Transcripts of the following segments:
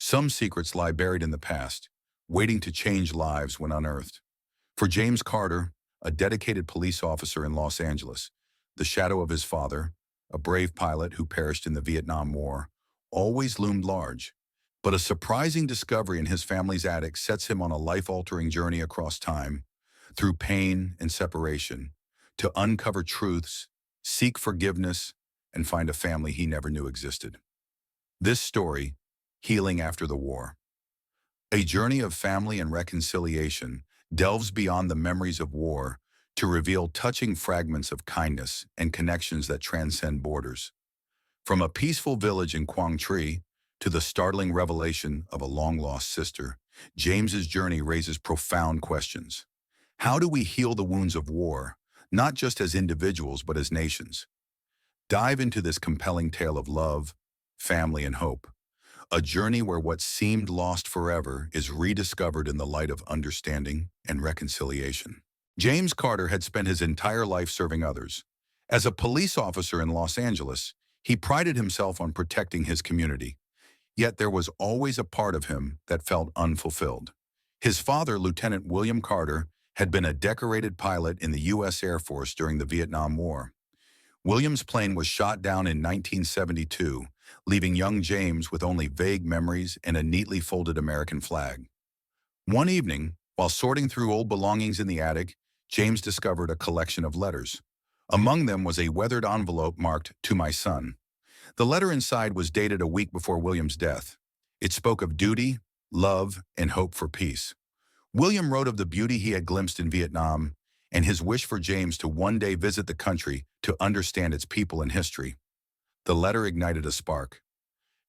Some secrets lie buried in the past, waiting to change lives when unearthed. For James Carter, a dedicated police officer in Los Angeles, the shadow of his father, a brave pilot who perished in the Vietnam War, always loomed large. But a surprising discovery in his family's attic sets him on a life-altering journey across time, through pain and separation, to uncover truths, seek forgiveness, and find a family he never knew existed. This story, Healing After the War, a journey of family and reconciliation, delves beyond the memories of war to reveal touching fragments of kindness and connections that transcend borders. From a peaceful village in Quang Tri to the startling revelation of a long-lost sister, James's journey raises profound questions. How do we heal the wounds of war, not just as individuals but as nations? Dive into this compelling tale of love, family, and hope. A journey where what seemed lost forever is rediscovered in the light of understanding and reconciliation. James Carter had spent his entire life serving others. As a police officer in Los Angeles, he prided himself on protecting his community. Yet there was always a part of him that felt unfulfilled. His father, Lieutenant William Carter, had been a decorated pilot in the U.S. Air Force during the Vietnam War. William's plane was shot down in 1972, leaving young James with only vague memories and a neatly folded American flag. One evening, while sorting through old belongings in the attic, James discovered a collection of letters. Among them was a weathered envelope marked, "To my son." The letter inside was dated a week before William's death. It spoke of duty, love, and hope for peace. William wrote of the beauty he had glimpsed in Vietnam and his wish for James to one day visit the country to understand its people and history. The letter ignited a spark.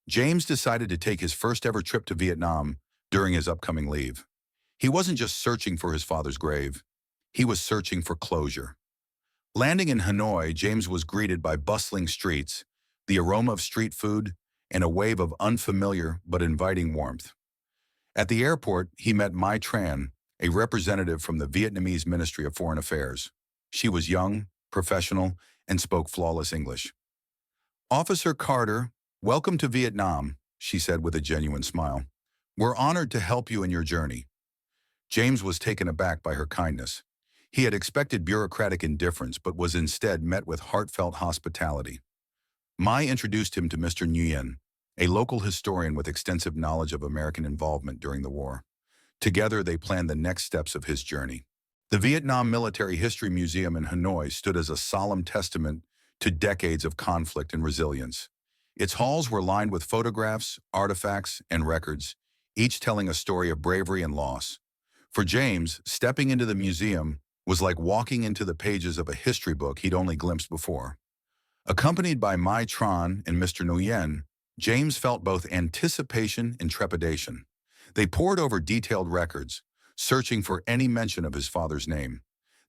James decided to take his first ever trip to Vietnam during his upcoming leave. He wasn't just searching for his father's grave. He was searching for closure. Landing in Hanoi, James was greeted by bustling streets, the aroma of street food, and a wave of unfamiliar but inviting warmth. At the airport, he met Mai Tran, a representative from the Vietnamese Ministry of Foreign Affairs. She was young, professional, and spoke flawless English. "Officer Carter, welcome to Vietnam," she said with a genuine smile. "We're honored to help you in your journey." James was taken aback by her kindness. He had expected bureaucratic indifference but was instead met with heartfelt hospitality. Mai introduced him to Mr. Nguyen, a local historian with extensive knowledge of American involvement during the war. Together, they planned the next steps of his journey. The Vietnam Military History Museum in Hanoi stood as a solemn testament to decades of conflict and resilience. Its halls were lined with photographs, artifacts, and records, each telling a story of bravery and loss. For James, stepping into the museum was like walking into the pages of a history book he'd only glimpsed before. Accompanied by Mai Tran and Mr. Nguyen, James felt both anticipation and trepidation. They pored over detailed records, searching for any mention of his father's name.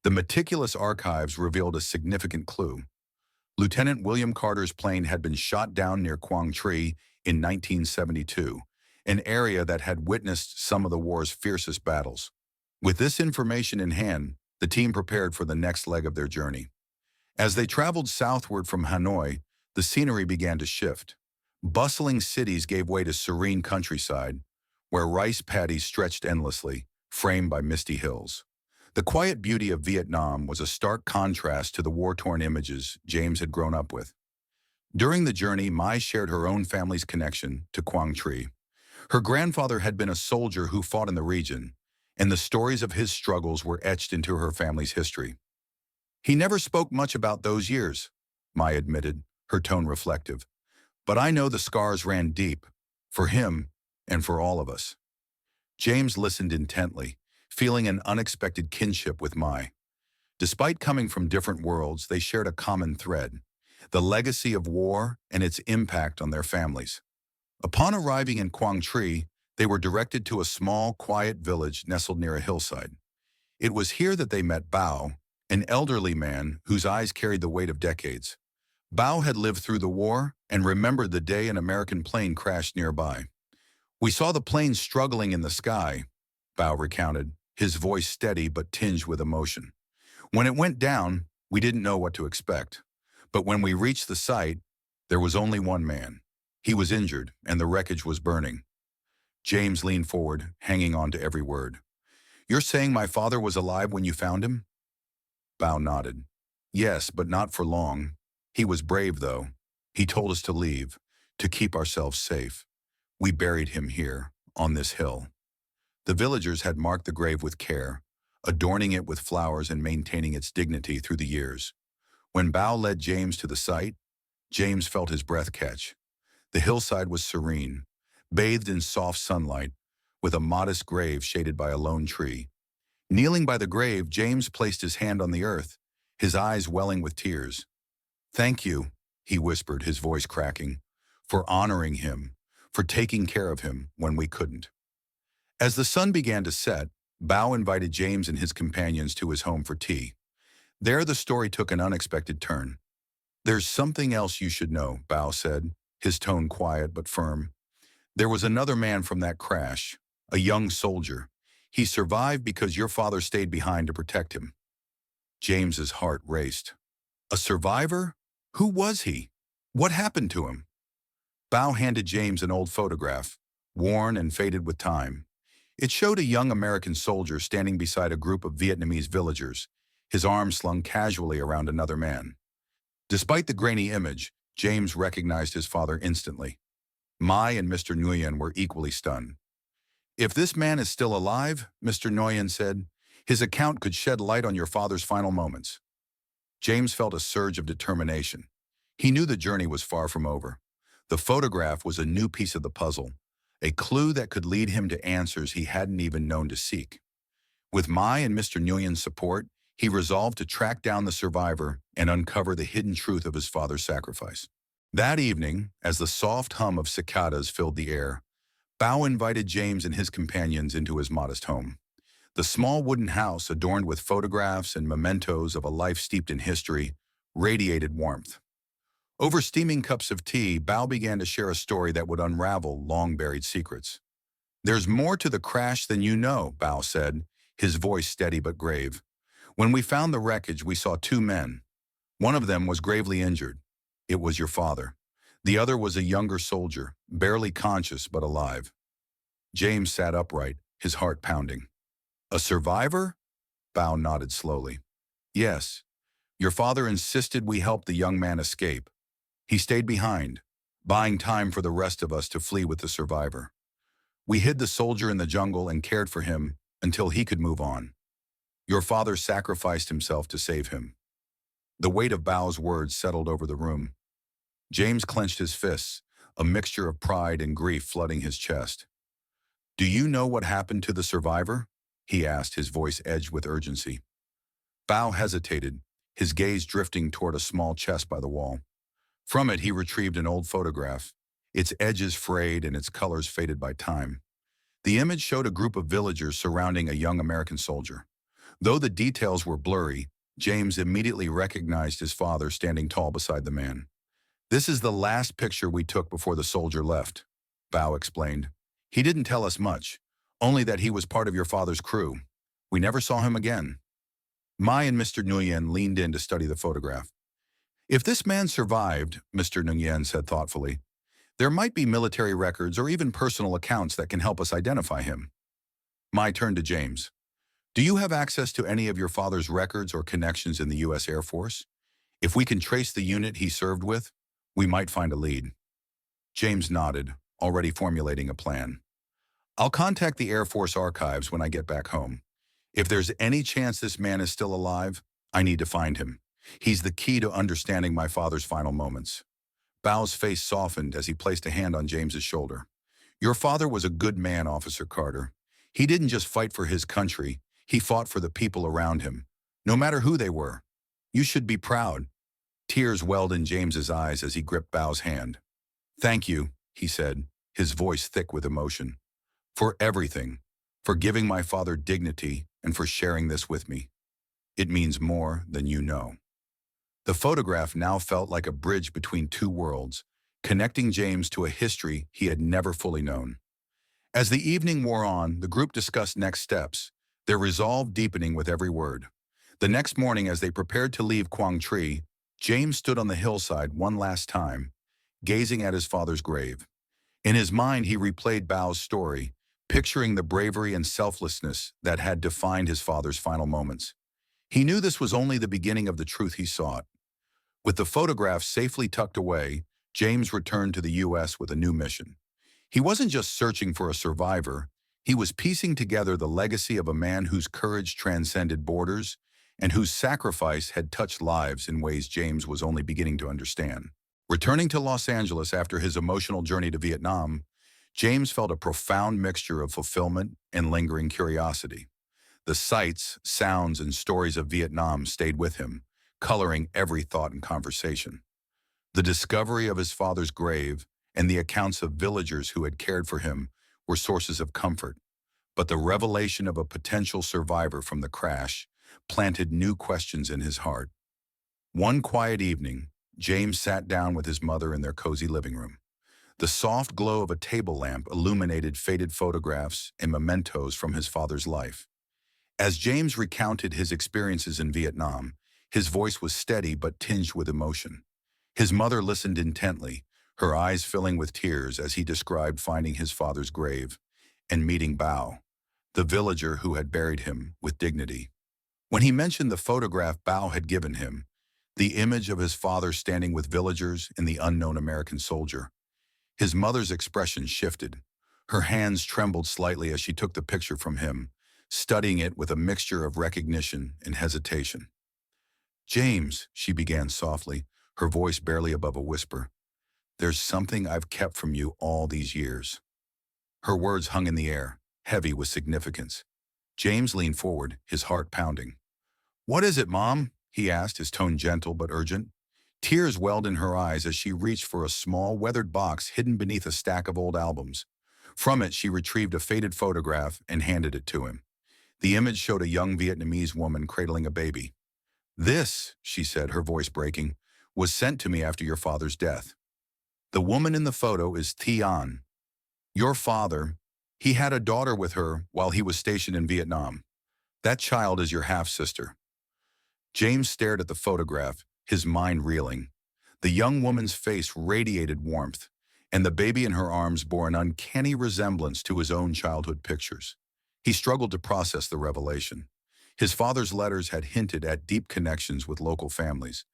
The meticulous archives revealed a significant clue. Lieutenant William Carter's plane had been shot down near Quang Tri in 1972, an area that had witnessed some of the war's fiercest battles. With this information in hand, the team prepared for the next leg of their journey. As they traveled southward from Hanoi, the scenery began to shift. Bustling cities gave way to serene countryside, where rice paddies stretched endlessly, framed by misty hills. The quiet beauty of Vietnam was a stark contrast to the war-torn images James had grown up with. During the journey, Mai shared her own family's connection to Quang Tri. Her grandfather had been a soldier who fought in the region, and the stories of his struggles were etched into her family's history. "He never spoke much about those years," Mai admitted, her tone reflective. "But I know the scars ran deep, for him and for all of us." James listened intently, feeling an unexpected kinship with Mai. Despite coming from different worlds, they shared a common thread: the legacy of war and its impact on their families. Upon arriving in Quang Tri, they were directed to a small, quiet village nestled near a hillside. It was here that they met Bao, an elderly man whose eyes carried the weight of decades. Bao had lived through the war and remembered the day an American plane crashed nearby. "We saw the plane struggling in the sky," Bao recounted, his voice steady but tinged with emotion. "When it went down, we didn't know what to expect. But when we reached the site, there was only one man. He was injured, and the wreckage was burning." James leaned forward, hanging on to every word. You're saying my father was alive when you found him? Bao nodded. Yes, but not for long. He was brave, though. He told us to leave, to keep ourselves safe. We buried him here, on this hill. The villagers had marked the grave with care, adorning it with flowers and maintaining its dignity through the years. When Bao led James to the site, James felt his breath catch. The hillside was serene, bathed in soft sunlight, with a modest grave shaded by a lone tree. Kneeling by the grave, James placed his hand on the earth, his eyes welling with tears. Thank you, he whispered, his voice cracking, for honoring him, for taking care of him when we couldn't. As the sun began to set, Bao invited James and his companions to his home for tea. There the story took an unexpected turn. There's something else you should know, Bao said, his tone quiet but firm. There was another man from that crash, a young soldier. He survived because your father stayed behind to protect him. James's heart raced. A survivor? Who was he? What happened to him? Bao handed James an old photograph, worn and faded with time. It showed a young American soldier standing beside a group of Vietnamese villagers, his arm slung casually around another man. Despite the grainy image, James recognized his father instantly. Mai and Mr. Nguyen were equally stunned. If this man is still alive, Mr. Nguyen said, his account could shed light on your father's final moments. James felt a surge of determination. He knew the journey was far from over. The photograph was a new piece of the puzzle, a clue that could lead him to answers he hadn't even known to seek. With Mai and Mr. Nguyen's support, he resolved to track down the survivor and uncover the hidden truth of his father's sacrifice. That evening, as the soft hum of cicadas filled the air, Bao invited James and his companions into his modest home. The small wooden house, adorned with photographs and mementos of a life steeped in history, radiated warmth. Over steaming cups of tea, Bao began to share a story that would unravel long-buried secrets. There's more to the crash than you know, Bao said, his voice steady but grave. When we found the wreckage, we saw two men. One of them was gravely injured. It was your father. The other was a younger soldier, barely conscious but alive. James sat upright, his heart pounding. A survivor? Bao nodded slowly. Yes. Your father insisted we help the young man escape. He stayed behind, buying time for the rest of us to flee with the survivor. We hid the soldier in the jungle and cared for him until he could move on. Your father sacrificed himself to save him. The weight of Bao's words settled over the room. James clenched his fists, a mixture of pride and grief flooding his chest. Do you know what happened to the survivor? He asked, his voice edged with urgency. Bao hesitated, his gaze drifting toward a small chest by the wall. From it he retrieved an old photograph, its edges frayed and its colors faded by time. The image showed a group of villagers surrounding a young American soldier. Though the details were blurry, James immediately recognized his father standing tall beside the man. This is the last picture we took before the soldier left, Bao explained. He didn't tell us much, only that he was part of your father's crew. We never saw him again. Mai and Mr. Nguyen leaned in to study the photograph. If this man survived, Mr. Nguyen said thoughtfully, there might be military records or even personal accounts that can help us identify him. Mai turned to James. Do you have access to any of your father's records or connections in the U.S. Air Force? If we can trace the unit he served with, we might find a lead. James nodded, already formulating a plan. I'll contact the Air Force archives when I get back home. If there's any chance this man is still alive, I need to find him. He's the key to understanding my father's final moments. Bao's face softened as he placed a hand on James's shoulder. Your father was a good man, Officer Carter. He didn't just fight for his country, he fought for the people around him, no matter who they were. You should be proud. Tears welled in James's eyes as he gripped Bao's hand. Thank you, he said, his voice thick with emotion. For everything, for giving my father dignity and for sharing this with me. It means more than you know. The photograph now felt like a bridge between two worlds, connecting James to a history he had never fully known. As the evening wore on, the group discussed next steps, their resolve deepening with every word. The next morning, as they prepared to leave Quang Tri, James stood on the hillside one last time, gazing at his father's grave. In his mind, he replayed Bao's story, picturing the bravery and selflessness that had defined his father's final moments. He knew this was only the beginning of the truth he sought. With the photograph safely tucked away, James returned to the U.S. with a new mission. He wasn't just searching for a survivor, he was piecing together the legacy of a man whose courage transcended borders and whose sacrifice had touched lives in ways James was only beginning to understand. Returning to Los Angeles after his emotional journey to Vietnam, James felt a profound mixture of fulfillment and lingering curiosity. The sights, sounds, and stories of Vietnam stayed with him, coloring every thought and conversation. The discovery of his father's grave and the accounts of villagers who had cared for him were sources of comfort, but the revelation of a potential survivor from the crash planted new questions in his heart. One quiet evening, James sat down with his mother in their cozy living room. The soft glow of a table lamp illuminated faded photographs and mementos from his father's life. As James recounted his experiences in Vietnam, his voice was steady but tinged with emotion. His mother listened intently, her eyes filling with tears as he described finding his father's grave and meeting Bao, the villager who had buried him with dignity. When he mentioned the photograph Bao had given him, the image of his father standing with villagers and the unknown American soldier, his mother's expression shifted. Her hands trembled slightly as she took the picture from him, studying it with a mixture of recognition and hesitation. "James," she began softly, her voice barely above a whisper, "there's something I've kept from you all these years." Her words hung in the air, heavy with significance. James leaned forward, his heart pounding. "What is it, Mom?" he asked, his tone gentle but urgent. Tears welled in her eyes as she reached for a small, weathered box hidden beneath a stack of old albums. From it, she retrieved a faded photograph and handed it to him. The image showed a young Vietnamese woman cradling a baby. "This," she said, her voice breaking, "was sent to me after your father's death. The woman in the photo is Tian. Your father, he had a daughter with her while he was stationed in Vietnam. That child is your half-sister." James stared at the photograph, his mind reeling. The young woman's face radiated warmth, and the baby in her arms bore an uncanny resemblance to his own childhood pictures. He struggled to process the revelation. His father's letters had hinted at deep connections with local families,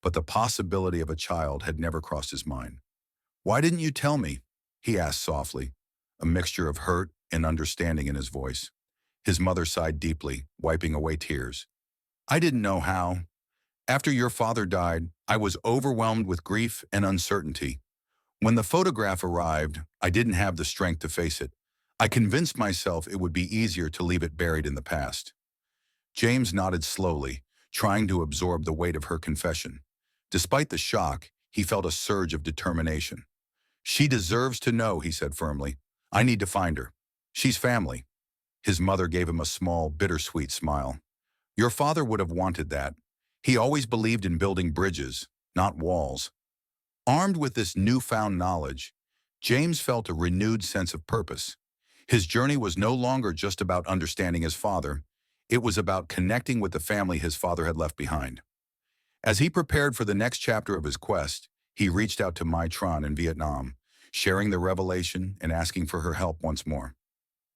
but the possibility of a child had never crossed his mind. "Why didn't you tell me?" he asked softly, a mixture of hurt and understanding in his voice. His mother sighed deeply, wiping away tears. "I didn't know how. After your father died, I was overwhelmed with grief and uncertainty. When the photograph arrived, I didn't have the strength to face it. I convinced myself it would be easier to leave it buried in the past." James nodded slowly, trying to absorb the weight of her confession. Despite the shock, he felt a surge of determination. "She deserves to know," he said firmly. "I need to find her. She's family." His mother gave him a small, bittersweet smile. "Your father would have wanted that. He always believed in building bridges, not walls." Armed with this newfound knowledge, James felt a renewed sense of purpose. His journey was no longer just about understanding his father. It was about connecting with the family his father had left behind. As he prepared for the next chapter of his quest, he reached out to Mai Tran in Vietnam, sharing the revelation and asking for her help once more.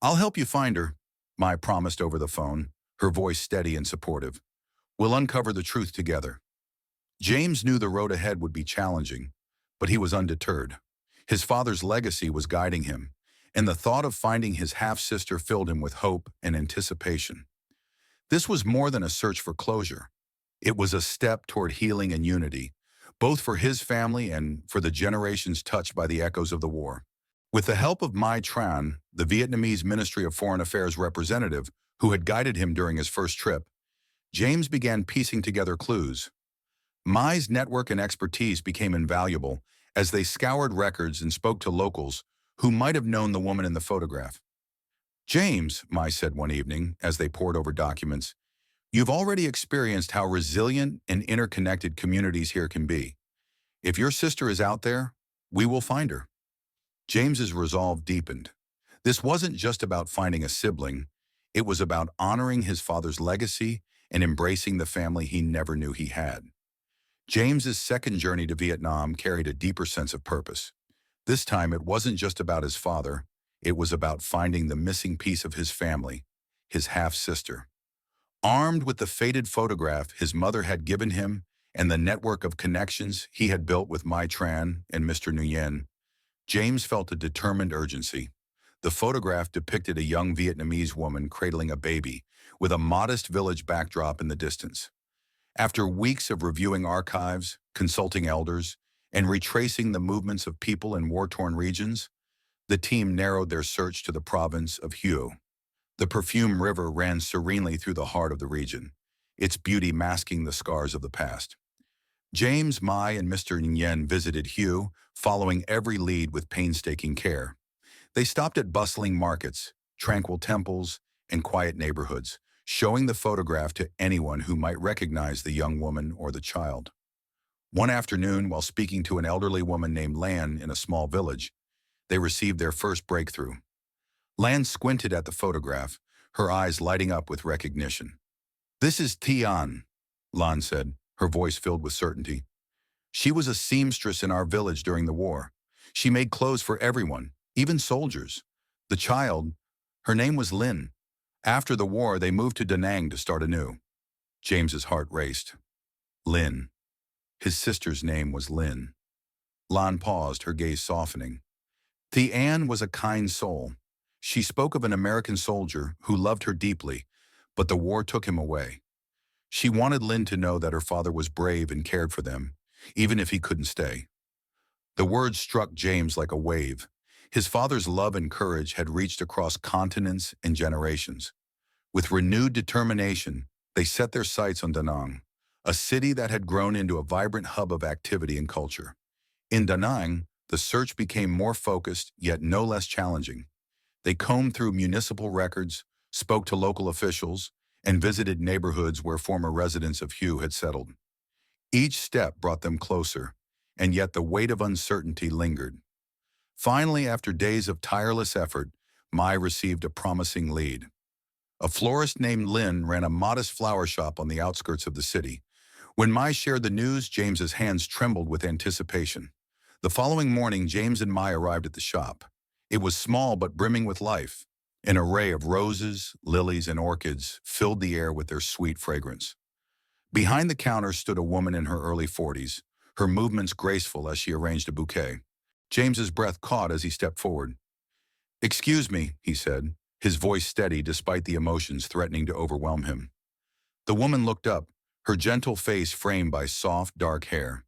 "I'll help you find her," Mai promised over the phone, her voice steady and supportive. "We'll uncover the truth together." James knew the road ahead would be challenging, but he was undeterred. His father's legacy was guiding him, and the thought of finding his half-sister filled him with hope and anticipation. This was more than a search for closure. It was a step toward healing and unity, both for his family and for the generations touched by the echoes of the war. With the help of Mai Tran, the Vietnamese Ministry of Foreign Affairs representative who had guided him during his first trip, James began piecing together clues. Mai's network and expertise became invaluable as they scoured records and spoke to locals who might have known the woman in the photograph. "James," Mai said one evening as they pored over documents, "you've already experienced how resilient and interconnected communities here can be. If your sister is out there, we will find her." James's resolve deepened. This wasn't just about finding a sibling. It was about honoring his father's legacy and embracing the family he never knew he had. James's second journey to Vietnam carried a deeper sense of purpose. This time it wasn't just about his father, it was about finding the missing piece of his family, his half-sister. Armed with the faded photograph his mother had given him and the network of connections he had built with Mai Tran and Mr. Nguyen, James felt a determined urgency. The photograph depicted a young Vietnamese woman cradling a baby, with a modest village backdrop in the distance. After weeks of reviewing archives, consulting elders, and retracing the movements of people in war-torn regions, the team narrowed their search to the province of Hue. The perfume river ran serenely through the heart of the region, its beauty masking the scars of the past. James, Mai, and Mr. Nguyen visited Hue, following every lead with painstaking care. They stopped at bustling markets, tranquil temples, and quiet neighborhoods, showing the photograph to anyone who might recognize the young woman or the child. One afternoon, while speaking to an elderly woman named Lan in a small village, they received their first breakthrough. Lan squinted at the photograph, her eyes lighting up with recognition. "This is Tian," Lan said, her voice filled with certainty. "She was a seamstress in our village during the war. She made clothes for everyone, even soldiers. The child, her name was Lin. After the war, they moved to Da Nang to start anew." James's heart raced. Lin. His sister's name was Lin. Lan paused, her gaze softening. Tian was a kind soul. She spoke of an American soldier who loved her deeply, but the war took him away. She wanted Lin to know that her father was brave and cared for them, even if he couldn't stay. The words struck James like a wave. His father's love and courage had reached across continents and generations. With renewed determination, they set their sights on Da Nang, a city that had grown into a vibrant hub of activity and culture. In Da Nang, the search became more focused, yet no less challenging. They combed through municipal records, spoke to local officials, and visited neighborhoods where former residents of Hue had settled. Each step brought them closer, and yet the weight of uncertainty lingered. Finally, after days of tireless effort, Mai received a promising lead. A florist named Lin ran a modest flower shop on the outskirts of the city. When Mai shared the news, James's hands trembled with anticipation. The following morning, James and Mai arrived at the shop. It was small but brimming with life. An array of roses, lilies, and orchids filled the air with their sweet fragrance. Behind the counter stood a woman in her early 40s, her movements graceful as she arranged a bouquet. James's breath caught as he stepped forward. "Excuse me," he said, his voice steady despite the emotions threatening to overwhelm him. The woman looked up, her gentle face framed by soft, dark hair.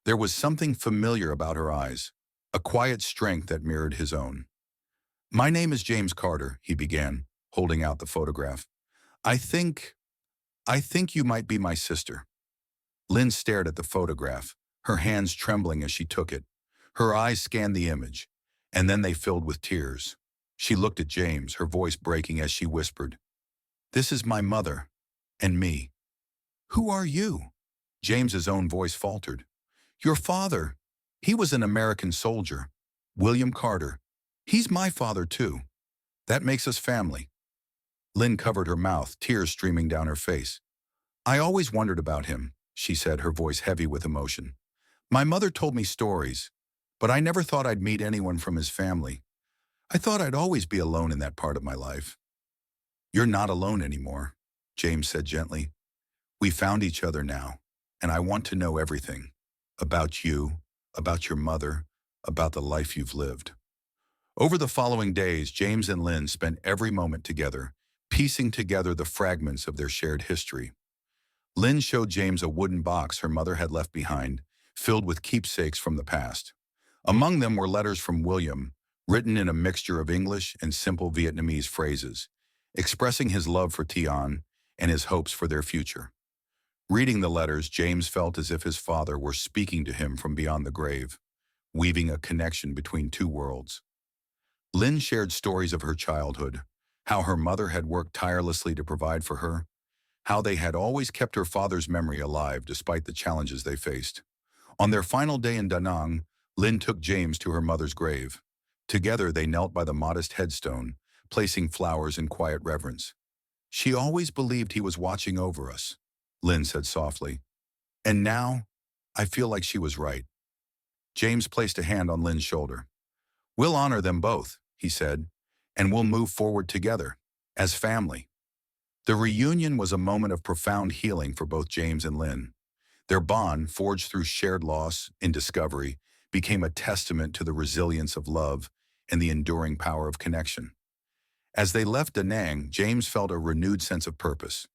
There was something familiar about her eyes, a quiet strength that mirrored his own. "My name is James Carter," he began, holding out the photograph. I think you might be my sister." Lynn stared at the photograph, her hands trembling as she took it. Her eyes scanned the image, and then they filled with tears. She looked at James, her voice breaking as she whispered, "This is my mother, and me." "Who are you?" James's own voice faltered. "Your father. He was an American soldier. William Carter. He's my father, too. That makes us family." Lynn covered her mouth, tears streaming down her face. "I always wondered about him," she said, her voice heavy with emotion. "My mother told me stories, but I never thought I'd meet anyone from his family. I thought I'd always be alone in that part of my life." "You're not alone anymore," James said gently. "We found each other now, and I want to know everything. About you, about your mother, about the life you've lived." Over the following days, James and Lynn spent every moment together, piecing together the fragments of their shared history. Lynn showed James a wooden box her mother had left behind, filled with keepsakes from the past. Among them were letters from William, written in a mixture of English and simple Vietnamese phrases, expressing his love for Tian and his hopes for their future. Reading the letters, James felt as if his father were speaking to him from beyond the grave, weaving a connection between two worlds. Lynn shared stories of her childhood, how her mother had worked tirelessly to provide for her, how they had always kept her father's memory alive despite the challenges they faced. On their final day in Da Nang, Lynn took James to her mother's grave. Together they knelt by the modest headstone, placing flowers in quiet reverence. "She always believed he was watching over us," Lynn said softly. "And now, I feel like she was right." James placed a hand on Lynn's shoulder. "We'll honor them both," he said, "and we'll move forward together, as family." The reunion was a moment of profound healing for both James and Lynn. Their bond, forged through shared loss and discovery, became a testament to the resilience of love and the enduring power of connection. As they left Da Nang, James felt a renewed sense of purpose.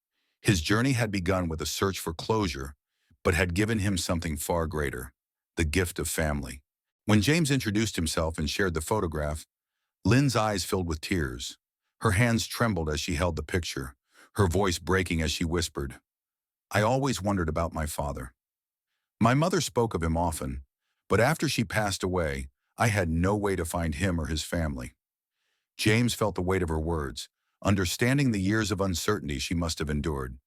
His journey had begun with a search for closure, but had given him something far greater, the gift of family. When James introduced himself and shared the photograph, Lynn's eyes filled with tears. Her hands trembled as she held the picture, her voice breaking as she whispered, "I always wondered about my father. My mother spoke of him often, but after she passed away, I had no way to find him or his family." James felt the weight of her words, understanding the years of uncertainty she must have endured.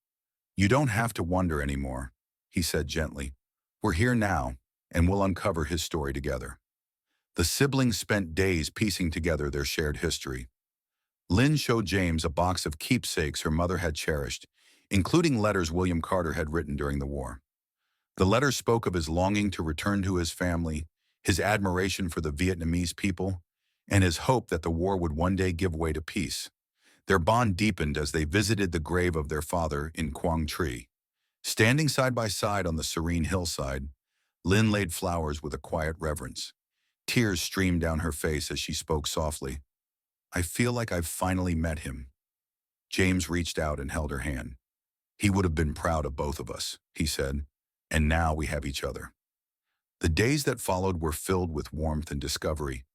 "You don't have to wonder anymore," he said gently. "We're here now, and we'll uncover his story together." The siblings spent days piecing together their shared history. Lynn showed James a box of keepsakes her mother had cherished, including letters William Carter had written during the war. The letters spoke of his longing to return to his family, his admiration for the Vietnamese people, and his hope that the war would one day give way to peace. Their bond deepened as they visited the grave of their father in Quang Tri. Standing side by side on the serene hillside, Lynn laid flowers with a quiet reverence. Tears streamed down her face as she spoke softly. "I feel like I've finally met him." James reached out and held her hand. "He would have been proud of both of us," he said, "and now we have each other." The days that followed were filled with warmth and discovery.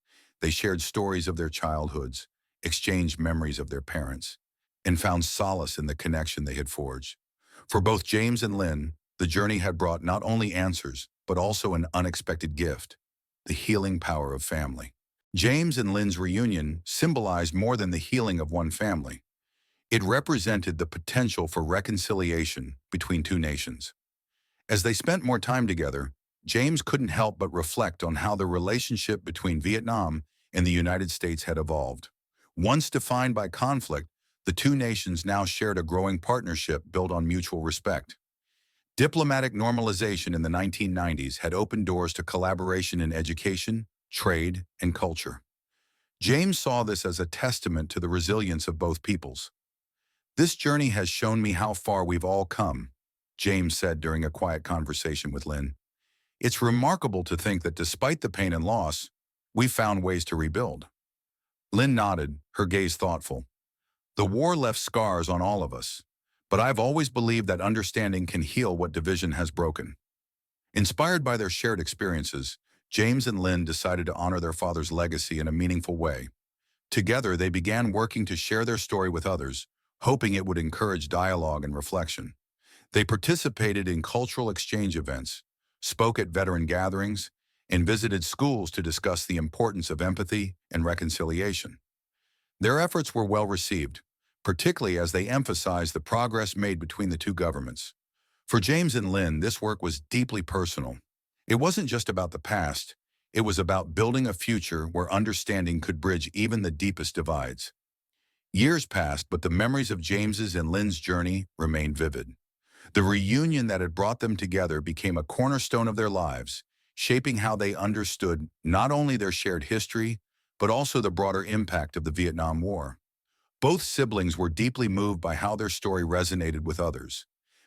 They shared stories of their childhoods, exchanged memories of their parents, and found solace in the connection they had forged. For both James and Lynn, the journey had brought not only answers, but also an unexpected gift, the healing power of family. James and Lynn's reunion symbolized more than the healing of one family. It represented the potential for reconciliation between two nations. As they spent more time together, James couldn't help but reflect on how the relationship between Vietnam and the United States had evolved. Once defined by conflict, the two nations now shared a growing partnership built on mutual respect. Diplomatic normalization in the 1990s had opened doors to collaboration in education, trade, and culture. James saw this as a testament to the resilience of both peoples. "This journey has shown me how far we've all come," James said during a quiet conversation with Lynn. "It's remarkable to think that despite the pain and loss, we found ways to rebuild." Lynn nodded, her gaze thoughtful. "The war left scars on all of us, but I've always believed that understanding can heal what division has broken." Inspired by their shared experiences, James and Lynn decided to honor their father's legacy in a meaningful way. Together, they began working to share their story with others, hoping it would encourage dialogue and reflection. They participated in cultural exchange events, spoke at veteran gatherings, and visited schools to discuss the importance of empathy and reconciliation. Their efforts were well received, particularly as they emphasized the progress made between the two governments. For James and Lynn, this work was deeply personal. It wasn't just about the past, it was about building a future where understanding could bridge even the deepest divides. Years passed, but the memories of James's and Lynn's journey remained vivid. The reunion that had brought them together became a cornerstone of their lives, shaping how they understood not only their shared history, but also the broader impact of the Vietnam War. Both siblings were deeply moved by how their story resonated with others.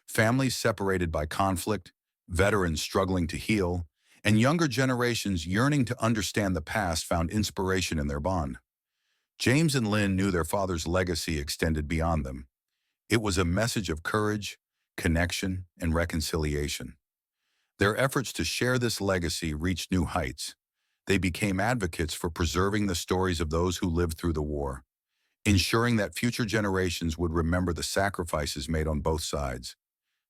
Families separated by conflict, veterans struggling to heal, and younger generations yearning to understand the past found inspiration in their bond. James and Lynn knew their father's legacy extended beyond them. It was a message of courage, connection, and reconciliation. Their efforts to share this legacy reached new heights. They became advocates for preserving the stories of those who lived through the war, ensuring that future generations would remember the sacrifices made on both sides.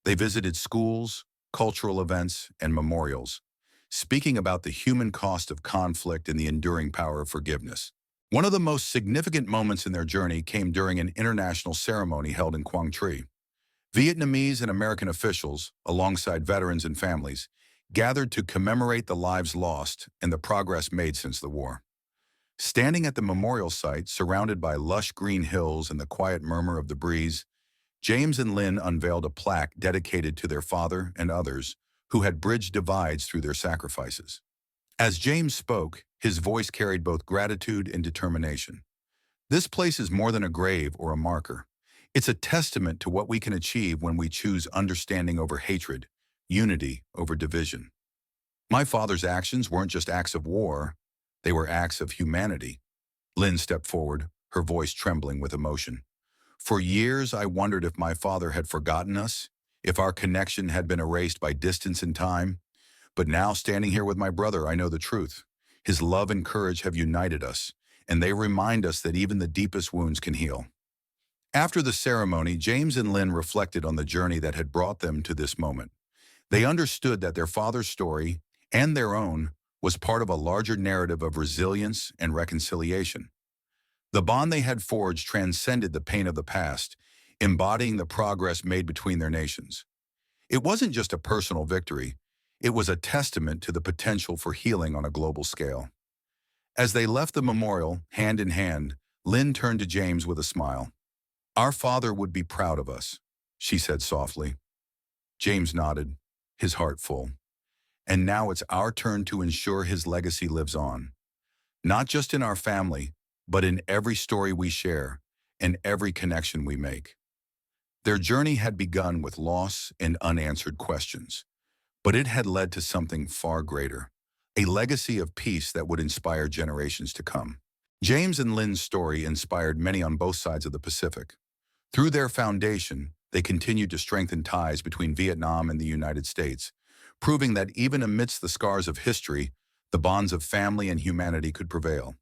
They visited schools, cultural events, and memorials, speaking about the human cost of conflict and the enduring power of forgiveness. One of the most significant moments in their journey came during an international ceremony held in Quang Tri. Vietnamese and American officials, alongside veterans and families, gathered to commemorate the lives lost and the progress made since the war. Standing at the memorial site, surrounded by lush green hills and the quiet murmur of the breeze, James and Lynn unveiled a plaque dedicated to their father and others who had bridged divides through their sacrifices. As James spoke, his voice carried both gratitude and determination. This place is more than a grave or a marker. It's a testament to what we can achieve when we choose understanding over hatred, unity over division. My father's actions weren't just acts of war, they were acts of humanity. Lynn stepped forward, her voice trembling with emotion. For years, I wondered if my father had forgotten us, if our connection had been erased by distance and time. But now, standing here with my brother, I know the truth. His love and courage have united us, and they remind us that even the deepest wounds can heal. After the ceremony, James and Lynn reflected on the journey that had brought them to this moment. They understood that their father's story, and their own, was part of a larger narrative of resilience and reconciliation. The bond they had forged transcended the pain of the past, embodying the progress made between their nations. It wasn't just a personal victory, it was a testament to the potential for healing on a global scale. As they left the memorial, hand in hand, Lynn turned to James with a smile. "Our father would be proud of us," she said softly. James nodded, his heart full. And now it's our turn to ensure his legacy lives on. Not just in our family, but in every story we share and every connection we make. Their journey had begun with loss and unanswered questions, but it had led to something far greater, a legacy of peace that would inspire generations to come. James and Lynn's story inspired many on both sides of the Pacific. Through their foundation, they continued to strengthen ties between Vietnam and the United States, proving that even amidst the scars of history, the bonds of family and humanity could prevail.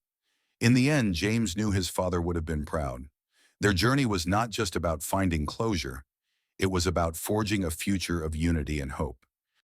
In the end, James knew his father would have been proud. Their journey was not just about finding closure, it was about forging a future of unity and hope.